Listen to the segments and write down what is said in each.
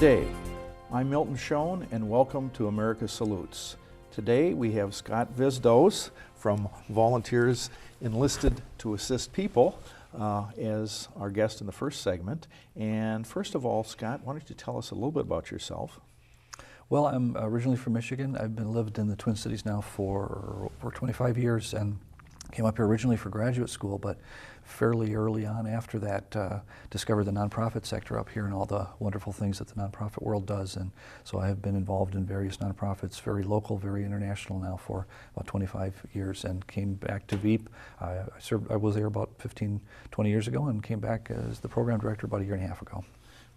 day. I'm Milton Schoen and welcome to America Salutes. Today we have Scott Visdos from Volunteers Enlisted to Assist People as our guest in the first segment. And first of all, Scott, why don't you tell us a little bit about yourself? Well, I'm originally from Michigan. I've lived in the Twin Cities now for over 25 years and came up here originally for graduate school, but fairly early on after that discovered the nonprofit sector up here and all the wonderful things that the nonprofit world does. And so I have been involved in various nonprofits, very local, very international now for about 25 years, and came back to VEAP. I was there about 15, 20 years ago and came back as the program director about a year and a half ago.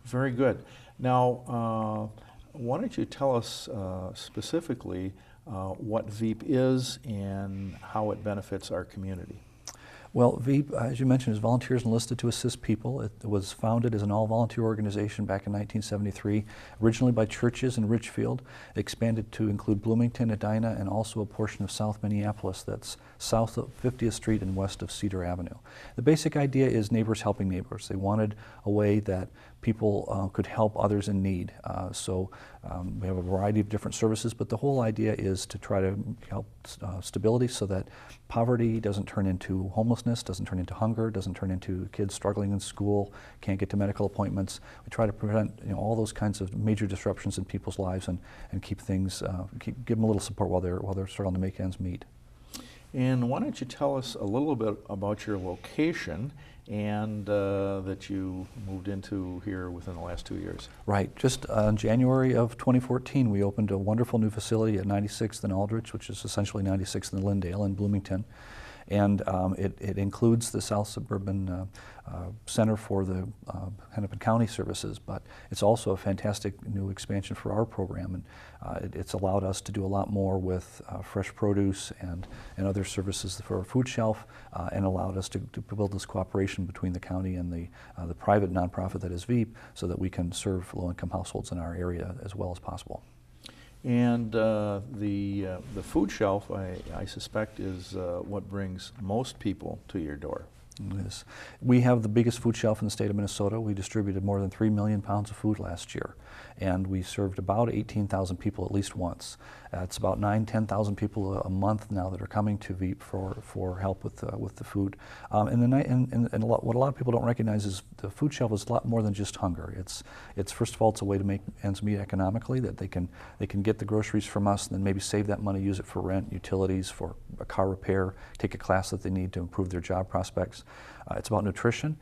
Very good. Now, why don't you tell us specifically what VEAP is and how it benefits our community? Well, VEAP, as you mentioned, is Volunteers Enlisted to Assist People. It was founded as an all-volunteer organization back in 1973, originally by churches in Richfield, expanded to include Bloomington, Edina, and also a portion of South Minneapolis that's south of 50th Street and west of Cedar Avenue. The basic idea is neighbors helping neighbors. They wanted a way that people could help others in need. We have a variety of different services, but the whole idea is to try to help stability so that poverty doesn't turn into homelessness, doesn't turn into hunger, doesn't turn into kids struggling in school, can't get to medical appointments. We try to prevent all those kinds of major disruptions in people's lives and keep things, give them a little support while they're struggling to make ends meet. And why don't you tell us a little bit about your location and that you moved into here within the last 2 years? Right. Just in January of 2014, we opened a wonderful new facility at 96th and Aldrich, which is essentially 96th and Lyndale in Bloomington. And it includes the South Suburban Center for the Hennepin County Services, but it's also a fantastic new expansion for our program, and it's allowed us to do a lot more with fresh produce and other services for our food shelf, and allowed us to build this cooperation between the county and the private nonprofit that is VEAP, so that we can serve low-income households in our area as well as possible. And the food shelf, I suspect, is what brings most people to your door. Yes. We have the biggest food shelf in the state of Minnesota. We distributed more than 3 million pounds of food last year, and we served about 18,000 people at least once. It's about 10,000 people a month now that are coming to VEAP for help with the food. What a lot of people don't recognize is the food shelf is a lot more than just hunger. It's first of all, it's a way to make ends meet economically, that they can get the groceries from us and then maybe save that money, use it for rent, utilities, for a car repair, take a class that they need to improve their job prospects. It's about nutrition.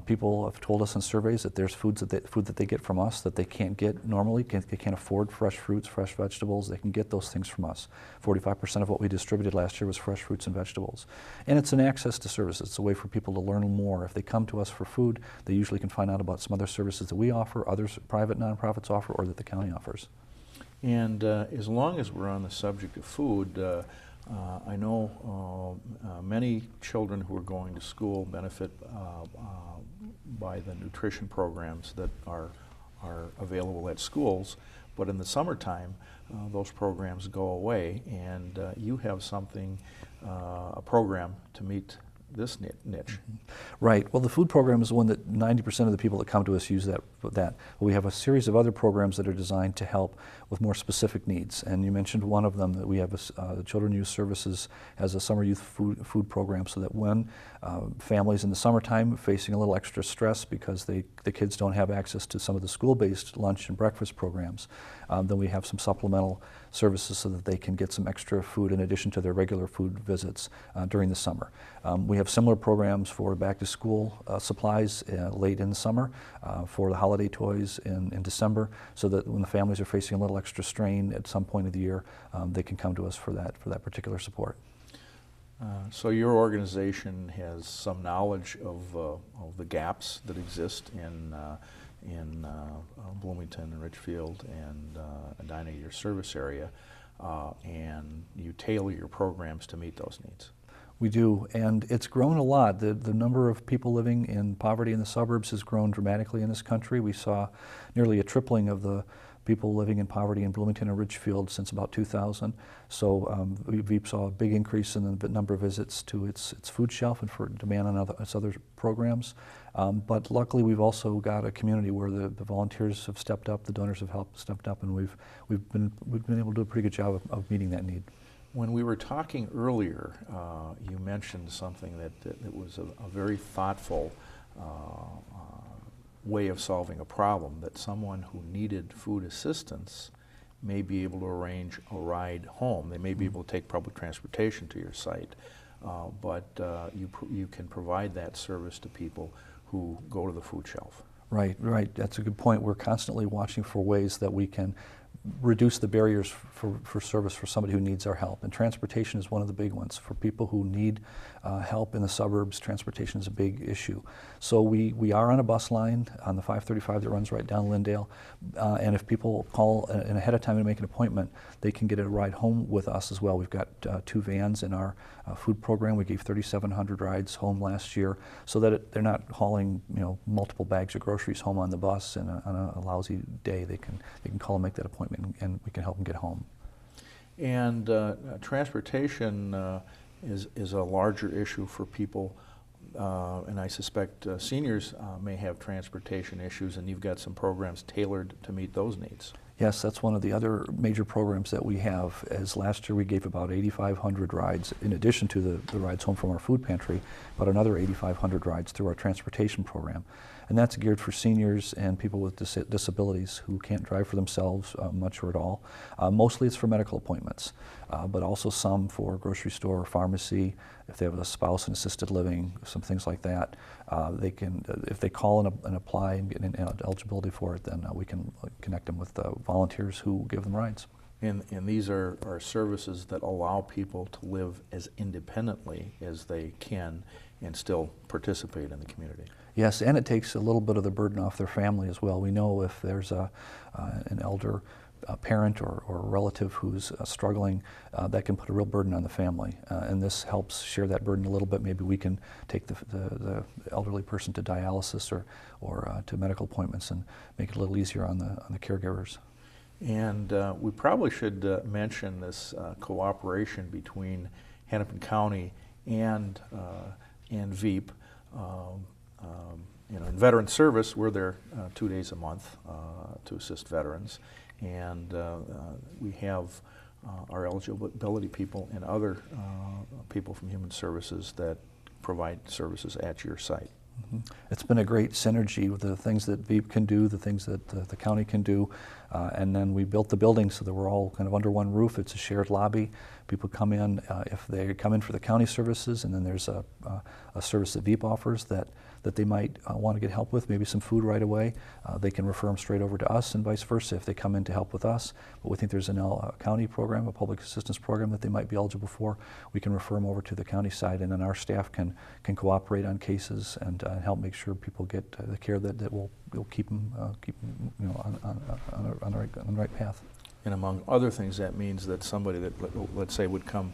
People have told us in surveys that there's food that they get from us that they can't get normally. They can't afford fresh fruits, fresh vegetables. They can get those things from us. 45% of what we distributed last year was fresh fruits and vegetables. And it's an access to services. It's a way for people to learn more. If they come to us for food, they usually can find out about some other services that we offer, others private nonprofits offer, or that the county offers. And as long as we're on the subject of food, I know many children who are going to school benefit by the nutrition programs that are available at schools, but in the summertime those programs go away, and you have a program to meet this niche. Right. Well, the food program is the one that 90% of the people that come to us use that. We have a series of other programs that are designed to help with more specific needs. And you mentioned one of them, that we have the Children Youth Services has a summer youth food program, so that when families in the summertime facing a little extra stress because the kids don't have access to some of the school-based lunch and breakfast programs, then we have some supplemental services so that they can get some extra food in addition to their regular food visits during the summer. We have similar programs for back-to-school supplies late in the summer, for the holiday toys in December, so that when the families are facing a little extra strain at some point of the year, they can come to us for that particular support. So your organization has some knowledge of the gaps that exist in Bloomington and Richfield and Edina, your service area, and you tailor your programs to meet those needs. We do, and it's grown a lot. The number of people living in poverty in the suburbs has grown dramatically in this country. We saw nearly a tripling of the people living in poverty in Bloomington and Ridgefield since about 2000. So VEAP saw a big increase in the number of visits to its food shelf and for demand on its other programs. But luckily, we've also got a community where the volunteers have stepped up, the donors have stepped up, and we've been able to do a pretty good job of meeting that need. When we were talking earlier, you mentioned something that was a very thoughtful way of solving a problem, that someone who needed food assistance may be able to arrange a ride home. They may be able to take public transportation to your site, but you can provide that service to people who go to the food shelf. Right, right. That's a good point. We're constantly watching for ways that we can reduce the barriers for service for somebody who needs our help. And transportation is one of the big ones. For people who need help in the suburbs, transportation is a big issue. So we are on a bus line on the 535 that runs right down Lyndale. And if people call in ahead of time and make an appointment, they can get a ride home with us as well. We've got 2 vans in our food program. We gave 3,700 rides home last year, so that they're not hauling multiple bags of groceries home on the bus and on a lousy day. They can call and make that appointment, and we can help them get home. And transportation is a larger issue for people, and I suspect seniors may have transportation issues, and you've got some programs tailored to meet those needs. Yes, that's one of the other major programs that we have. As last year we gave about 8,500 rides, in addition to the rides home from our food pantry, about another 8,500 rides through our transportation program. And that's geared for seniors and people with disabilities who can't drive for themselves much or at all. Mostly it's for medical appointments, but also some for grocery store or pharmacy. If they have a spouse in assisted living, some things like that, they can, if they call and apply and get eligibility for it, then we can connect them with volunteers who give them rides. And these are services that allow people to live as independently as they can and still participate in the community. Yes, and it takes a little bit of the burden off their family as well. We know if there's an elder parent or a relative who's struggling, that can put a real burden on the family. And this helps share that burden a little bit. Maybe we can take the elderly person to dialysis or to medical appointments and make it a little easier on the caregivers. And we probably should mention this cooperation between Hennepin County and VEAP. In veteran service, we're there 2 days a month to assist veterans, and we have our eligibility people and other people from Human Services that provide services at your site. Mm-hmm. It's been a great synergy with the things that VEAP can do, the things that the county can do, and then we built the building so that we're all kind of under one roof. It's a shared lobby. People come in, if they come in for the county services, and then there's a service that VEAP offers that they might want to get help with, maybe some food right away. They can refer them straight over to us and vice versa if they come in to help with us. But we think there's a county program, a public assistance program that they might be eligible for. We can refer them over to the county side, and then our staff can cooperate on cases and help make sure people get the care that will keep them on the right path. And among other things, that means that somebody that, let's say, would come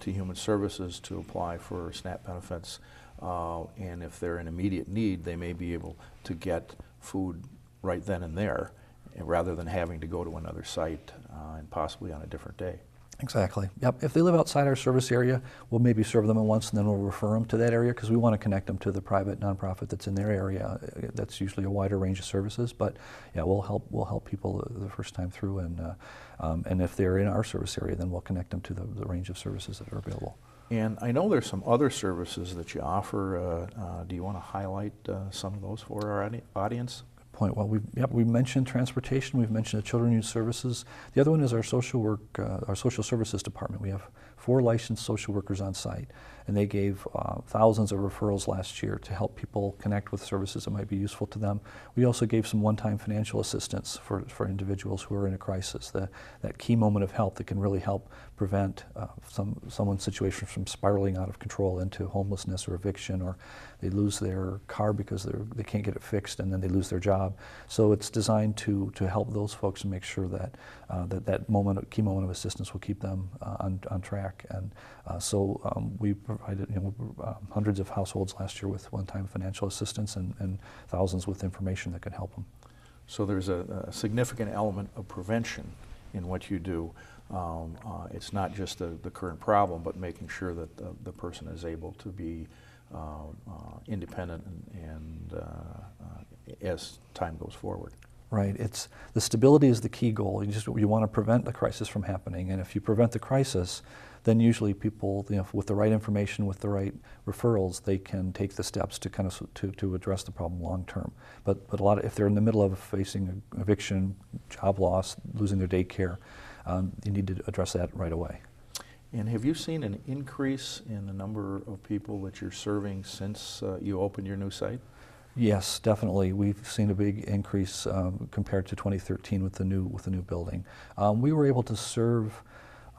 to Human Services to apply for SNAP benefits, and if they're in immediate need, they may be able to get food right then and there, rather than having to go to another site and possibly on a different day. Exactly. Yep. If they live outside our service area, we'll maybe serve them at once, and then we'll refer them to that area because we want to connect them to the private nonprofit that's in their area. That's usually a wider range of services, but yeah, we'll help people the first time through, and if they're in our service area, then we'll connect them to the range of services that are available. And I know there's some other services that you offer. Do you want to highlight some of those for our audience? Point. Well, we mentioned transportation. We've mentioned the Children Youth Services. The other one is our social services department. We have 4 licensed social workers on site, and they gave thousands of referrals last year to help people connect with services that might be useful to them. We also gave some one-time financial assistance for individuals who are in a crisis. That key moment of help that can really help prevent someone's situation from spiraling out of control into homelessness or eviction, or they lose their car because they can't get it fixed, and then they lose their job. So it's designed to help those folks and make sure that that key moment of assistance will keep them on track. And so we provided hundreds of households last year with one-time financial assistance and thousands with information that could help them. So there's a significant element of prevention in what you do. It's not just the current problem, but making sure that the person is able to be independent and as time goes forward. Right. It's the stability is the key goal. You want to prevent the crisis from happening, and if you prevent the crisis, then usually people, with the right information, with the right referrals, they can take the steps to kind of to address the problem long term. But if they're in the middle of facing eviction, job loss, losing their daycare, you need to address that right away. And have you seen an increase in the number of people that you're serving since you opened your new site? Yes, definitely. We've seen a big increase compared to 2013 with the new building. We were able to serve,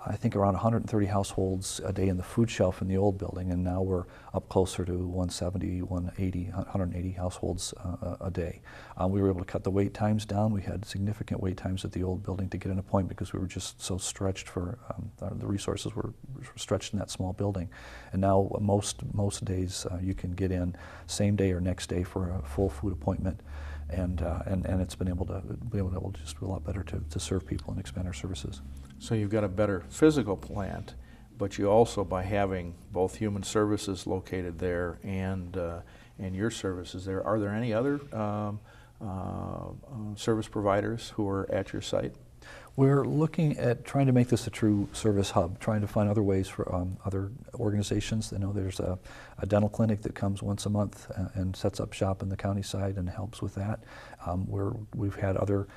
I think, around 130 households a day in the food shelf in the old building, and now we're up closer to 170, 180 households a day. We were able to cut the wait times down. We had significant wait times at the old building to get an appointment because we were just so stretched for the resources were stretched in that small building. And now most days you can get in same day or next day for a full food appointment. And it's been able to just be a lot better to serve people and expand our services. So you've got a better physical plant, but you also, by having both human services located there and your services there, are there any other service providers who are at your site? We're looking at trying to make this a true service hub, trying to find other ways for other organizations. I know there's a dental clinic that comes once a month and sets up shop in the county side and helps with that. We've had other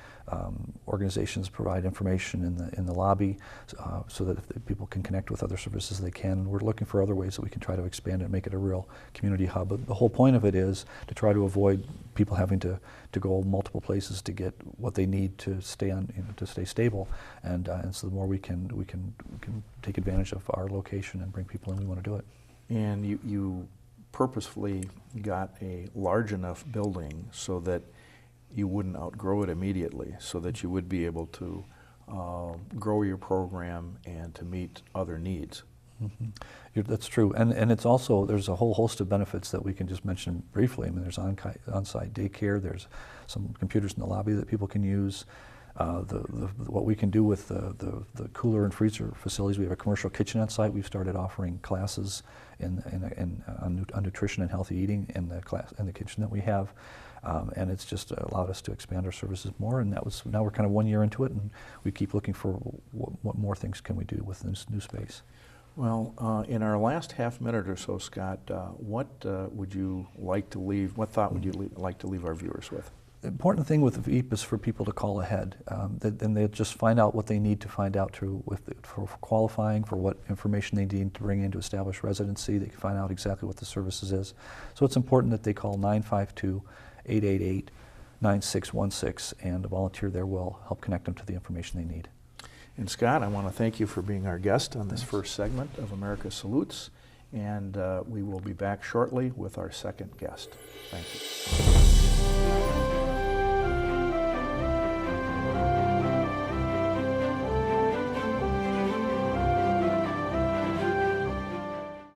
organizations provide information in the lobby so that if people can connect with other services they can. And we're looking for other ways that we can try to expand it and make it a real community hub. But the whole point of it is to try to avoid people having to go multiple places to get what they need to stay stable. And so the more we can take advantage of our location and bring people in, we want to do it. And you purposefully got a large enough building so that you wouldn't outgrow it immediately, so that you would be able to grow your program and to meet other needs. Mm-hmm. That's true, and it's also, there's a whole host of benefits that we can just mention briefly. I mean, there's on-site daycare, there's some computers in the lobby that people can use. What we can do with the cooler and freezer facilities, we have a commercial kitchen on site. We've started offering classes on nutrition and healthy eating in the kitchen that we have, and it's just allowed us to expand our services more. And now we're kind of 1 year into it, and we keep looking for what more things can we do with this new space. Well, in our last half minute or so, Scott, what would you like to leave? What thought would you like to leave our viewers with? The important thing with VEAP is for people to call ahead, and they just find out what they need to find out for qualifying, for what information they need to bring in to establish residency. They can find out exactly what the services is. So it's important that they call 952-888-9616, and a volunteer there will help connect them to the information they need. And Scott, I want to thank you for being our guest on this first segment of America Salutes, and we will be back shortly with our second guest. Thank you.